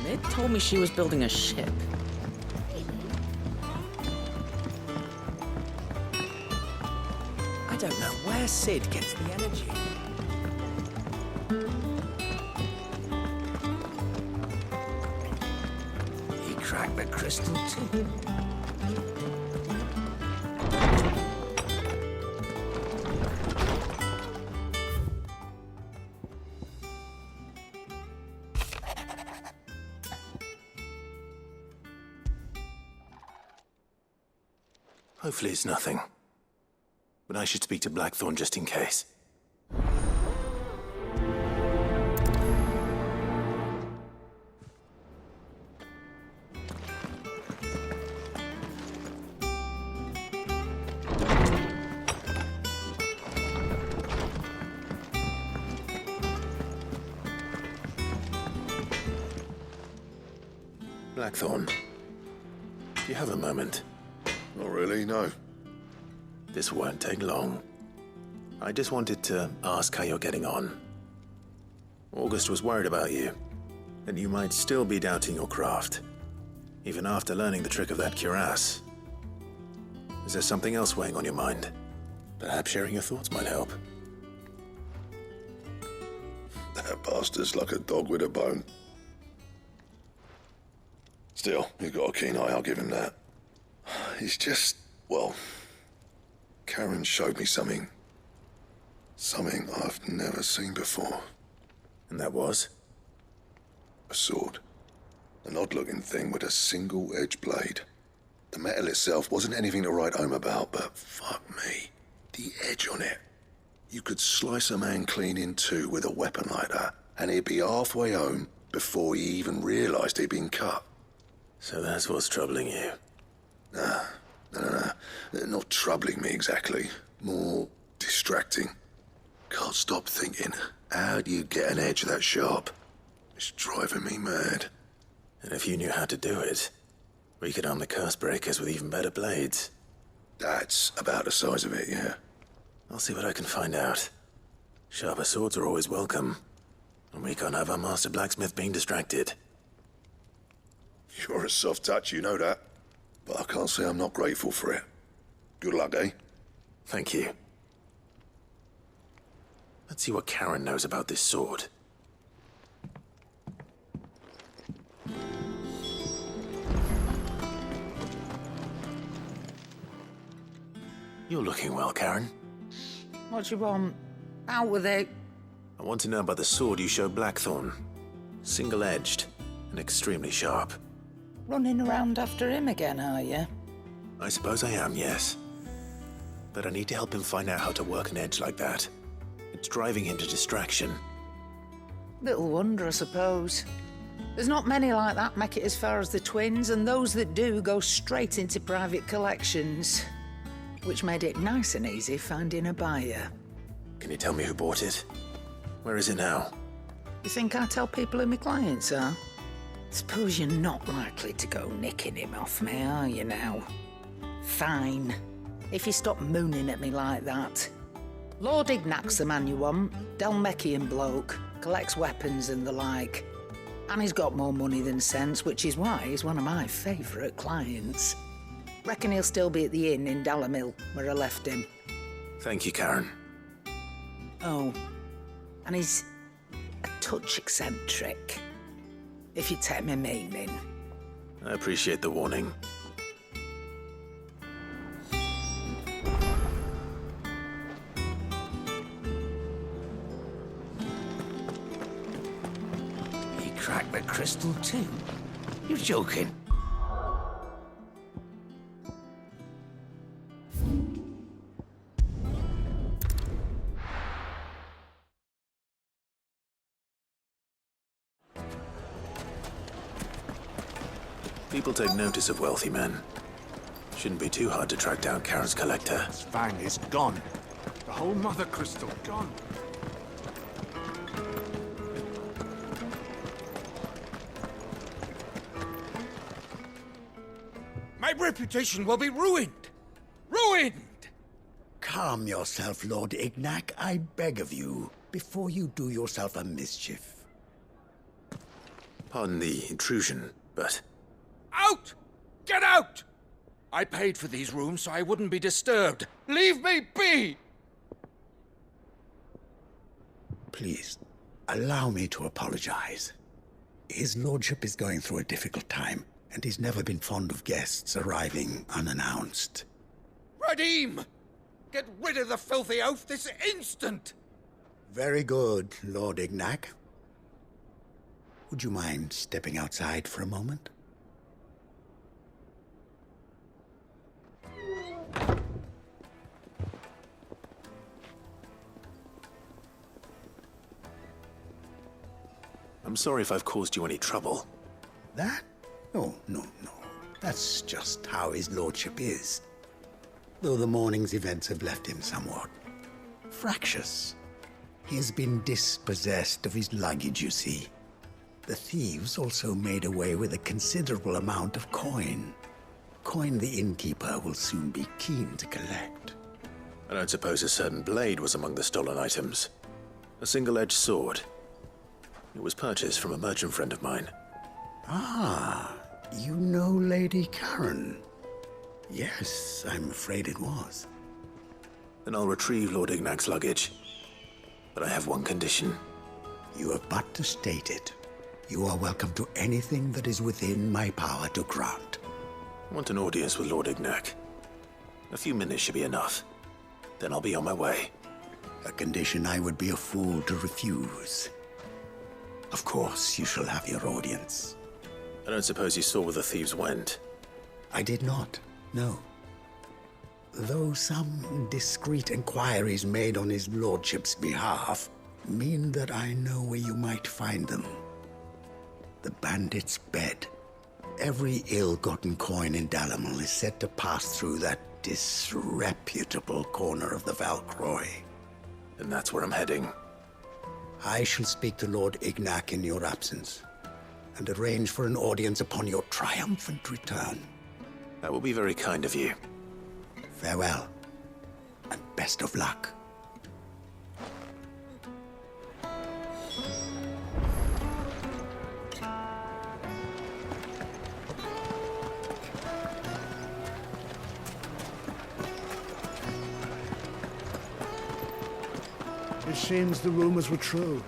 It told me she was building a ship. I don't know where Sid gets the energy. He cracked the crystal too. Hopefully it's nothing. But I should speak to Blackthorn just in case. Blackthorn, do you have a moment? Not really, no. This won't take long. I just wanted to ask how you're getting on. August was worried about you, that you might still be doubting your craft, even after learning the trick of that cuirass. Is there something else weighing on your mind? Perhaps sharing your thoughts might help. That bastard's like a dog with a bone. Still, you've got a keen eye, I'll give him that. He's just, well, Karen showed me something. Something I've never seen before. And that was? A sword. An odd-looking thing with a single-edged blade. The metal itself wasn't anything to write home about, but fuck me. The edge on it. You could slice a man clean in two with a weapon like that, and he'd be halfway home before he even realized he'd been cut. So that's what's troubling you. Nah. Not troubling me exactly. More distracting. Can't stop thinking, how do you get an edge that sharp? It's driving me mad. And if you knew how to do it, we could arm the curse breakers with even better blades. That's about the size of it, yeah. I'll see what I can find out. Sharper swords are always welcome. And we can't have our master blacksmith being distracted. You're a soft touch, you know that. But I can't say I'm not grateful for it. Good luck, eh? Thank you. Let's see what Karen knows about this sword. You're looking well, Karen. What do you want? Out with it. I want to know about the sword you showed Blackthorn. Single-edged and extremely sharp. Running around after him again, are you? I suppose I am, yes. But I need to help him find out how to work an edge like that. It's driving him to distraction. Little wonder, I suppose. There's not many like that make it as far as the twins, and those that do go straight into private collections. Which made it nice and easy finding a buyer. Can you tell me who bought it? Where is it now? You think I tell people who my clients are? Suppose you're not likely to go nicking him off me, are you now? Fine. If you stop mooning at me like that. Lord Ignac's the man you want. Delmecian bloke. Collects weapons and the like. And he's got more money than sense, which is why he's one of my favourite clients. Reckon he'll still be at the inn in Dalamil, where I left him. Thank you, Karen. Oh, and he's a touch eccentric. If you take my meaning. I appreciate the warning. He cracked the crystal too? You're joking. People take notice of wealthy men. Shouldn't be too hard to track down Karen's collector. Fang is gone. The whole mother crystal gone. My reputation will be ruined! Ruined! Calm yourself, Lord Ignac, I beg of you, before you do yourself a mischief. Pardon the intrusion, but Out! Get out! I paid for these rooms so I wouldn't be disturbed. Leave me be! Please, allow me to apologize. His lordship is going through a difficult time, and he's never been fond of guests arriving unannounced. Radim! Get rid of the filthy oaf this instant! Very good, Lord Ignac. Would you mind stepping outside for a moment? I'm sorry if I've caused you any trouble. That? Oh, no. That's just how his lordship is. Though the morning's events have left him somewhat fractious. He has been dispossessed of his luggage, you see. The thieves also made away with a considerable amount of coin. Coin the innkeeper will soon be keen to collect. I don't suppose a certain blade was among the stolen items. A single-edged sword. It was purchased from a merchant friend of mine. Ah, you know Lady Karen. Yes, I'm afraid it was. Then I'll retrieve Lord Ignac's luggage. But I have one condition. You have but to state it. You are welcome to anything that is within my power to grant. I want an audience with Lord Ignac. A few minutes should be enough. Then I'll be on my way. A condition I would be a fool to refuse. Of course, you shall have your audience. I don't suppose you saw where the thieves went. I did not, no. Though some discreet inquiries made on his lordship's behalf mean that I know where you might find them. The bandit's bed. Every ill-gotten coin in Dalamel is said to pass through that disreputable corner of the Valcroy. And that's where I'm heading. I shall speak to Lord Ignac in your absence, and arrange for an audience upon your triumphant return. That will be very kind of you. Farewell, and best of luck. It seems the rumors were true.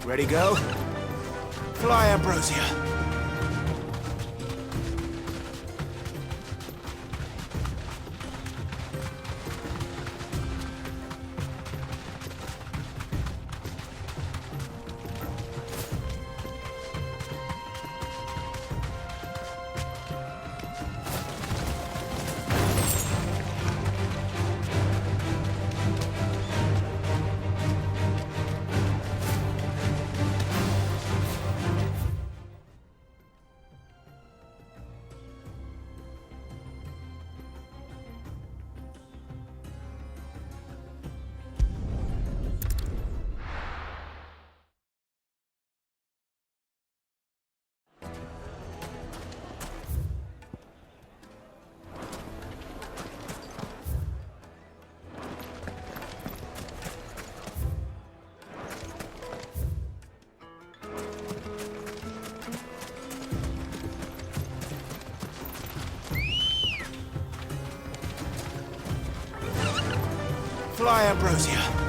Ready, go? Fly, Ambrosia. Fly, Ambrosia.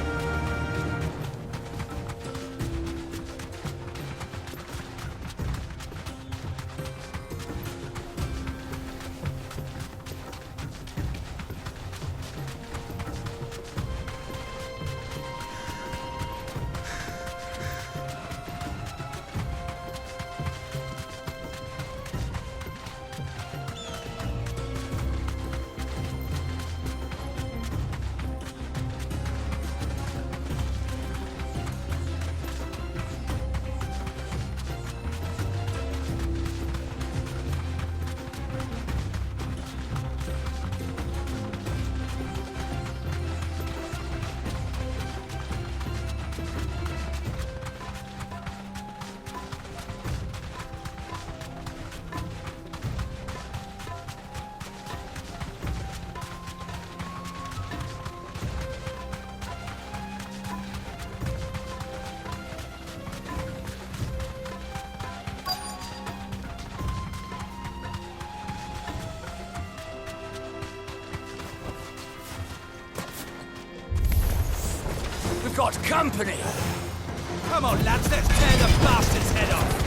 got company! Come on, lads, let's tear the bastard's head off!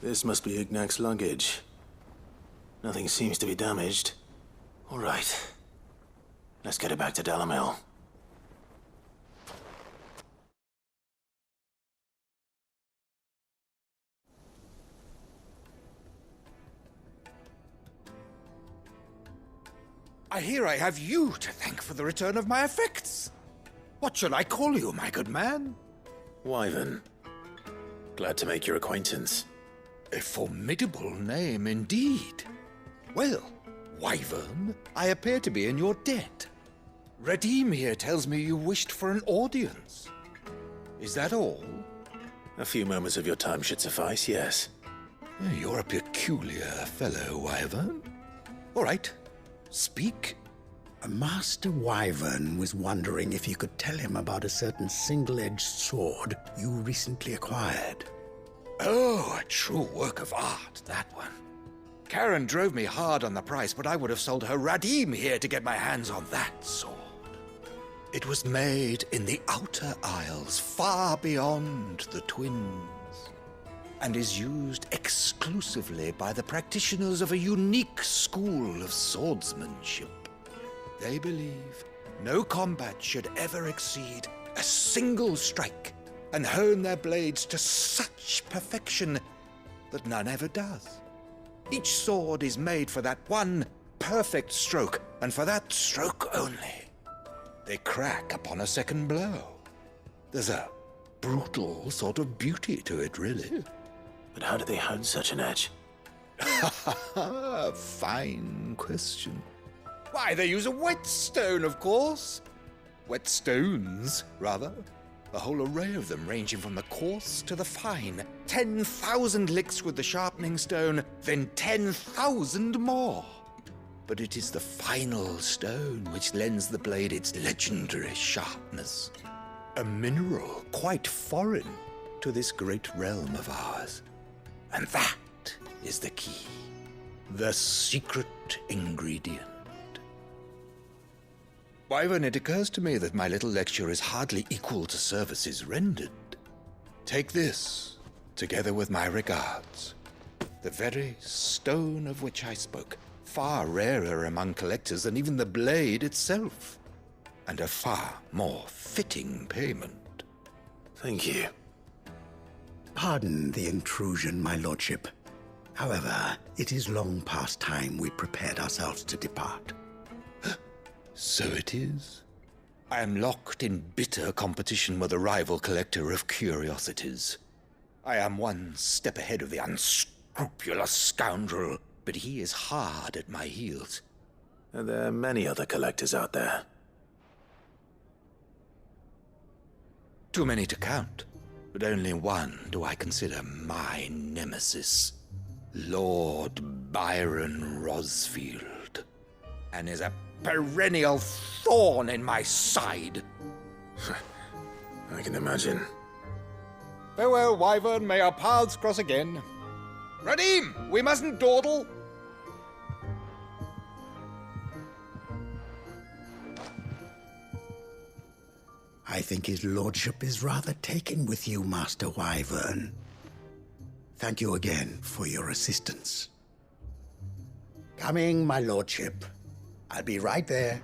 This must be Ignac's luggage. Nothing seems to be damaged. All right. Let's get it back to Dalamel. I hear I have you to thank for the return of my effects. What shall I call you, my good man? Wyvern. Glad to make your acquaintance. A formidable name indeed. Well, Wyvern, I appear to be in your debt. Redeem here tells me you wished for an audience. Is that all? A few moments of your time should suffice, yes. You're a peculiar fellow, Wyvern. All right, speak. Master Wyvern was wondering if you could tell him about a certain single-edged sword you recently acquired. Oh, a true work of art, that one. Karen drove me hard on the price, but I would have sold her Radim here to get my hands on that sword. It was made in the Outer Isles, far beyond the Twins, and is used exclusively by the practitioners of a unique school of swordsmanship. They believe no combat should ever exceed a single strike, and hone their blades to such perfection that none ever does. Each sword is made for that one perfect stroke, and for that stroke only. They crack upon a second blow. There's a brutal sort of beauty to it, really. But how do they hone such an edge? Fine question. Why, they use a whetstone, of course. Whetstones, rather. A whole array of them, ranging from the coarse to the fine. 10,000 licks with the sharpening stone, then 10,000 more. but it is the final stone which lends the blade its legendary sharpness. A mineral quite foreign to this great realm of ours. And that is the key. The secret ingredient. Wyvern, it occurs to me that my little lecture is hardly equal to services rendered. Take this, together with my regards. The very stone of which I spoke, far rarer among collectors than even the blade itself, and a far more fitting payment. Thank you. Pardon the intrusion, my lordship. However, it is long past time we prepared ourselves to depart. So it is. I am locked in bitter competition with a rival collector of curiosities. I am one step ahead of the unscrupulous scoundrel, but he is hard at my heels. Are there many other collectors out there? Too many to count, but only one do I consider my nemesis. Lord Byron Rosfield, and is a perennial thorn in my side. I can imagine. Farewell, Wyvern. May our paths cross again. Radim, we mustn't dawdle. I think his lordship is rather taken with you, Master Wyvern. Thank you again for your assistance. Coming, my lordship. I'll be right there.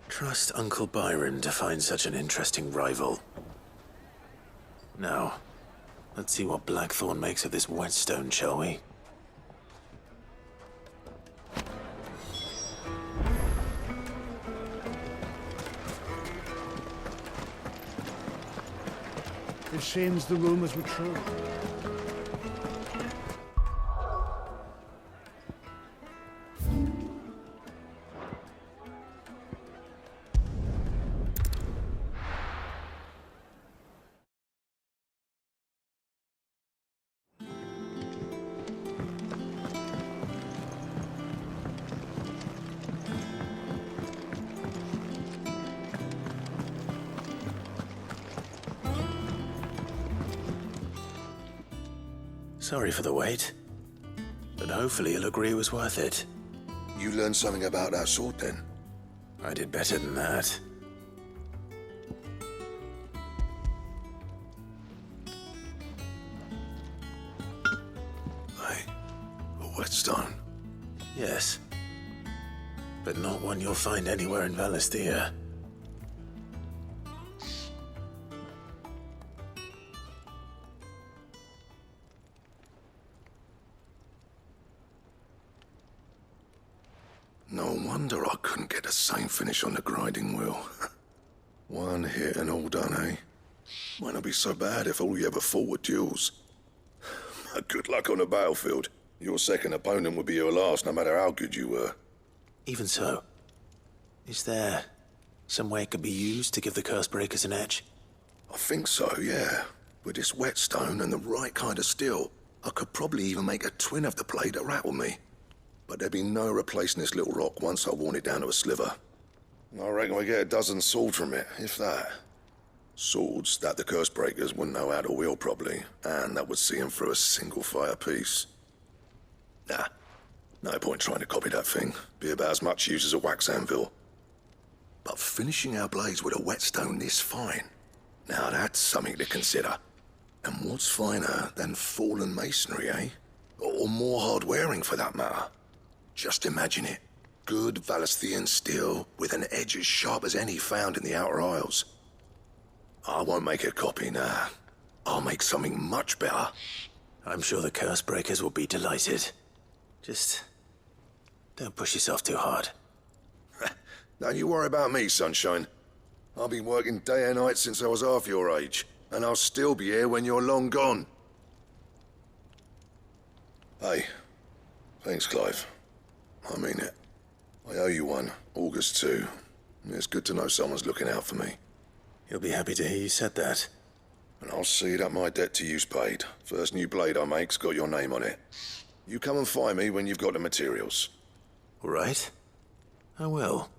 Trust Uncle Byron to find such an interesting rival. Now, let's see what Blackthorn makes of this whetstone, shall we? It seems the rumors were true. Sorry for the wait, but hopefully you'll agree it was worth it. You learned something about that sword then? I did better than that. Hey, a whetstone? Yes, but not one you'll find anywhere in Valisthea. No wonder I couldn't get the same finish on the grinding wheel. One hit and all done, eh? Might not be so bad if all you ever fought were duels. But good luck on the battlefield. Your second opponent would be your last, no matter how good you were. Even so, is there some way it could be used to give the Cursebreakers an edge? I think so, yeah. With this whetstone and the right kind of steel, I could probably even make a twin of the blade that rattled me. But there'd be no replacing this little rock once I worn it down to a sliver. I reckon we get a dozen swords from it, if that. Swords that the Cursebreakers wouldn't know how to wield properly, and that would see them through a single fire piece. Nah, no point trying to copy that thing. Be about as much use as a wax anvil. But finishing our blades with a whetstone this fine, now that's something to consider. And what's finer than fallen masonry, eh? Or more hard-wearing, for that matter. Just imagine it. Good Valisthean steel with an edge as sharp as any found in the Outer Isles. I won't make a copy, nah. I'll make something much better. I'm sure the Cursebreakers will be delighted. Just don't push yourself too hard. Don't you worry about me, sunshine. I've been working day and night since I was half your age, and I'll still be here when you're long gone. Hey, thanks, Clive. I mean it. I owe you one, August too. It's good to know someone's looking out for me. He'll be happy to hear you said that. and I'll see that my debt to you's paid. First new blade I make's got your name on it. You come and find me when you've got the materials. All right. I will.